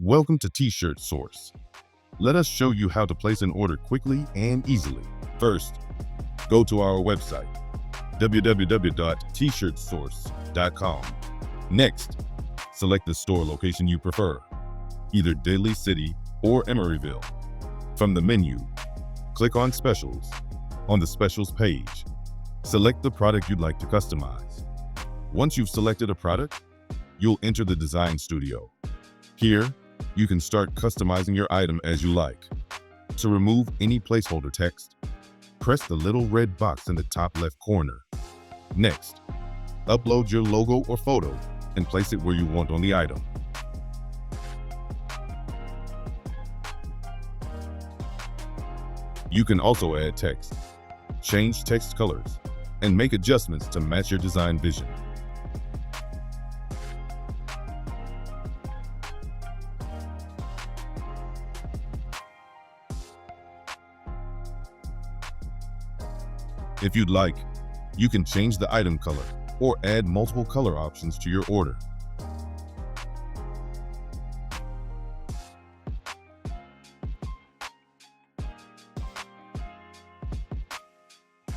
Welcome to T-Shirt Source. Let us show you how to place an order quickly and easily. First, go to our website, www.tshirtsource.com. Next, select the store location you prefer, either Daly City or Emeryville. From the menu, click on Specials. On the Specials page, select the product you'd like to customize. Once you've selected a product, you'll enter the Design Studio. Here, you can start customizing your item as you like. To remove any placeholder text, press the little red box in the top left corner. Next, upload your logo or photo and place it where you want on the item. You can also add text, change text colors, and make adjustments to match your design vision. If you'd like, you can change the item color or add multiple color options to your order.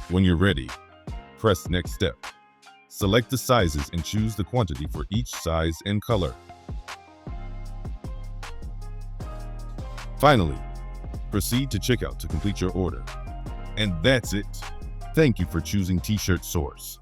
When you're ready, press Next Step. Select the sizes and choose the quantity for each size and color. Finally, proceed to checkout to complete your order. And that's it. Thank you for choosing T-Shirt Source.